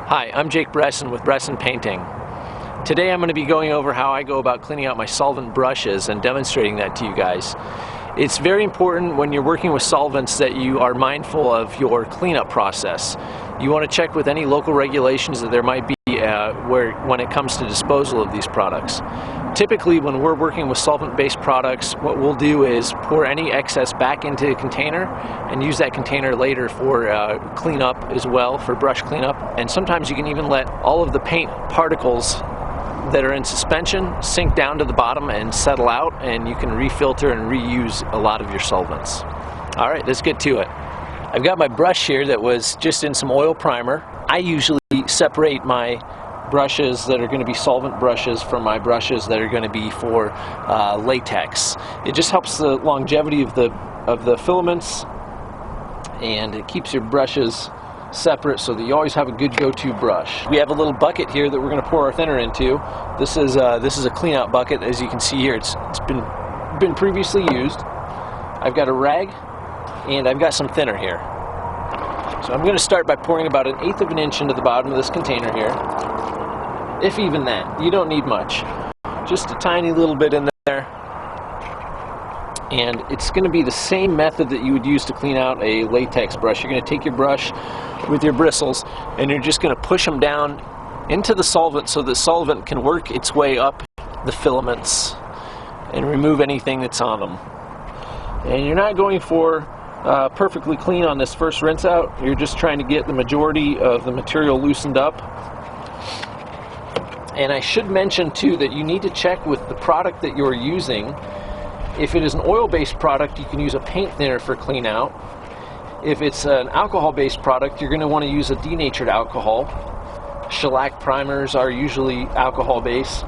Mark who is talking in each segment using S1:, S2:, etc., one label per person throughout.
S1: Hi, I'm Jake Bresson with Bresson Painting. Today I'm going to be going over how I go about cleaning out my solvent brushes and demonstrating that to you guys. It's very important when you're working with solvents that you are mindful of your cleanup process. You want to check with any local regulations that there might be when it comes to disposal of these products. Typically, when we're working with solvent-based products, what we'll do is pour any excess back into a container and use that container later for cleanup as well, for brush cleanup. And sometimes you can even let all of the paint particles that are in suspension sink down to the bottom and settle out, and you can refilter and reuse a lot of your solvents. All right, let's get to it. I've got my brush here that was just in some oil primer. I usually separate my brushes that are going to be solvent brushes from my brushes that are going to be for latex. It just helps the longevity of the filaments, and it keeps your brushes separate so that you always have a good go-to brush. We have a little bucket here that we're going to pour our thinner into. This is a clean out bucket. As you can see here, it's been previously used. I've got a rag and I've got some thinner here. So I'm going to start by pouring about 1/8 of an inch into the bottom of this container here. If even that. You don't need much. Just a tiny little bit in there. And it's going to be the same method that you would use to clean out a latex brush. You're going to take your brush with your bristles and you're just going to push them down into the solvent so the solvent can work its way up the filaments and remove anything that's on them. And you're not going for perfectly clean on this first rinse out. You're just trying to get the majority of the material loosened up. And I should mention too that you need to check with the product that you're using. If it is an oil-based product, you can use a paint thinner for clean out. If it's an alcohol-based product, you're going to want to use a denatured alcohol. Shellac primers are usually alcohol-based.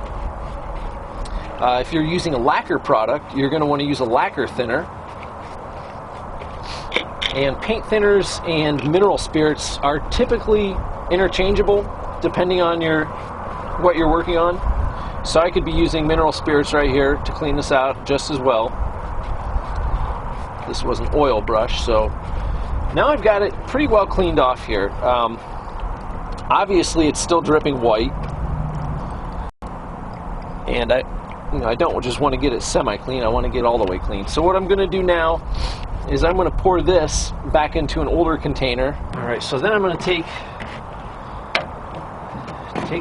S1: If you're using a lacquer product, you're going to want to use a lacquer thinner. And paint thinners and mineral spirits are typically interchangeable depending on what you're working on. So I could be using mineral spirits right here to clean this out just as well. This was an oil brush, so now I've got it pretty well cleaned off here. Obviously it's still dripping white, and I don't just want to get it semi-clean, I want to get all the way clean. So what I'm going to do now is I'm going to pour this back into an older container. Alright, so then I'm going to take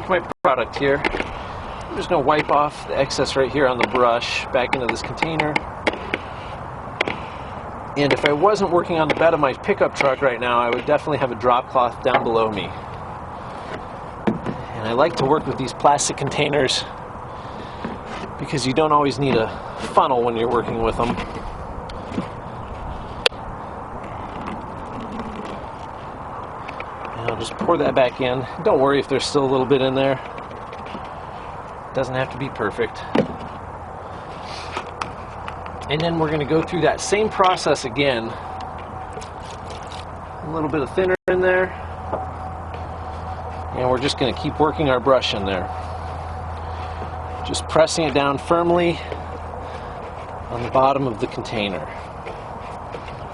S1: my product here. I'm just going to wipe off the excess right here on the brush back into this container. And if I wasn't working on the bed of my pickup truck right now, I would definitely have a drop cloth down below me. And I like to work with these plastic containers because you don't always need a funnel when you're working with them. And I'll just pour that back in. Don't worry if there's still a little bit in there. Doesn't have to be perfect. And then we're going to go through that same process again. A little bit of thinner in there. And we're just going to keep working our brush in there. Just pressing it down firmly on the bottom of the container.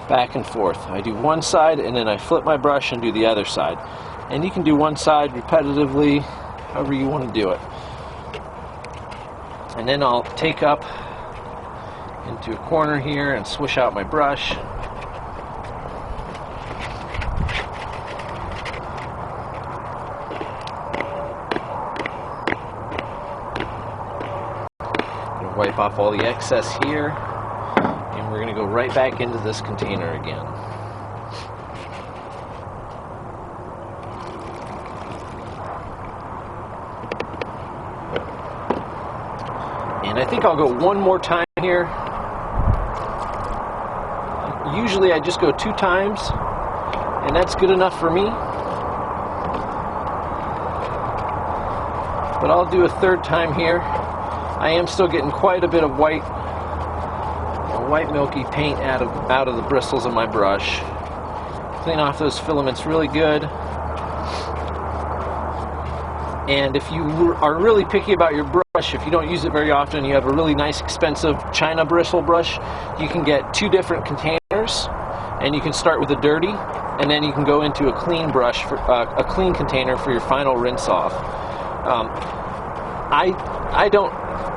S1: Back and forth. I do one side and then I flip my brush and do the other side. And you can do one side repetitively, however you want to do it. And then I'll take up into a corner here and swish out my brush. Wipe off all the excess here, and we're going to go right back into this container again. And I think I'll go one more time here. Usually I just go 2 times, and that's good enough for me. But I'll do a 3rd time here. I am still getting quite a bit of white milky paint out of the bristles of my brush. Clean off those filaments really good. And if you are really picky about your brush, if you don't use it very often, you have a really nice expensive China bristle brush, you can get 2 different containers, and you can start with a dirty and then you can go into a clean brush, for, a clean container for your final rinse off. I don't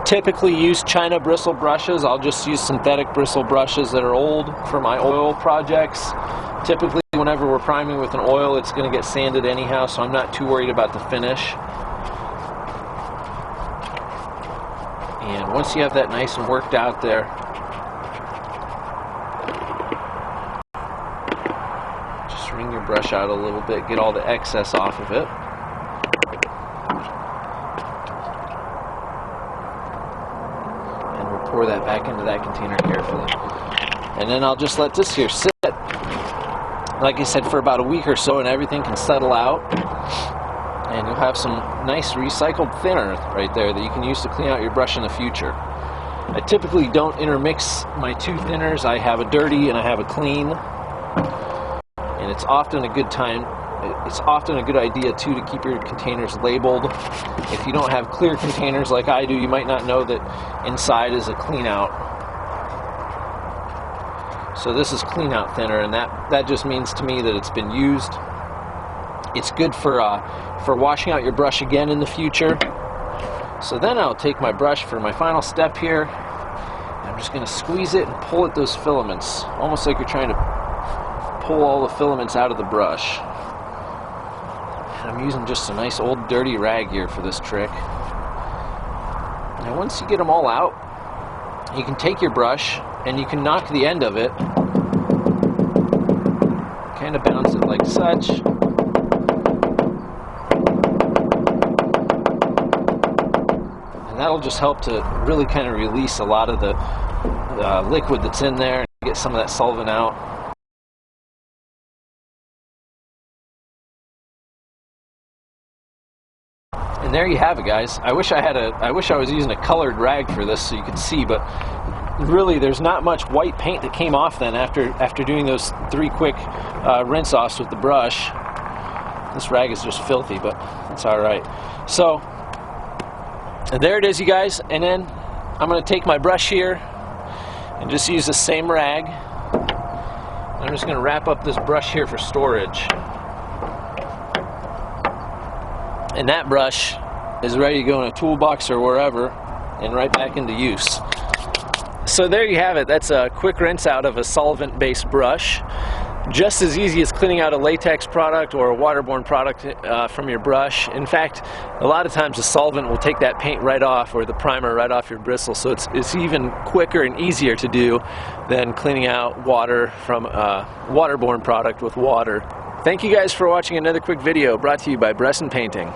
S1: typically use China bristle brushes. I'll just use synthetic bristle brushes that are old for my oil projects. Typically, whenever we're priming with an oil, it's going to get sanded anyhow, so I'm not too worried about the finish. And once you have that nice and worked out there, just wring your brush out a little bit, get all the excess off of it. And we'll pour that back into that container carefully. And then I'll just let this here sit, like I said, for about a week or so, and everything can settle out. And you'll have some nice recycled thinner right there that you can use to clean out your brush in the future. I typically don't intermix my two thinners. I have a dirty and I have a clean. And it's often a good time, it's often a good idea too to keep your containers labeled. If you don't have clear containers like I do, you might not know that inside is a clean out. So this is clean out thinner, and that just means to me that it's been used. It's good for washing out your brush again in the future. So then I'll take my brush for my final step here. I'm just going to squeeze it and pull at those filaments, almost like you're trying to pull all the filaments out of the brush. And I'm using just a nice old dirty rag here for this trick. Now once you get them all out, you can take your brush and you can knock the end of it, kind of bounce it like such. And that'll just help to really kind of release a lot of the liquid that's in there and get some of that solvent out. And there you have it, guys. I wish I was using a colored rag for this so you could see, but really there's not much white paint that came off then after doing those 3 quick rinse offs with the brush. This rag is just filthy, but it's all right. So there it is, you guys. And then I'm going to take my brush here and just use the same rag. I'm just going to wrap up this brush here for storage. And that brush is ready to go in a toolbox or wherever and right back into use. So there you have it. That's a quick rinse out of a solvent-based brush. Just as easy as cleaning out a latex product or a waterborne product from your brush. In fact, a lot of times the solvent will take that paint right off, or the primer right off your bristle, so it's even quicker and easier to do than cleaning out water from a waterborne product with water. Thank you guys for watching another quick video brought to you by Bresson Painting.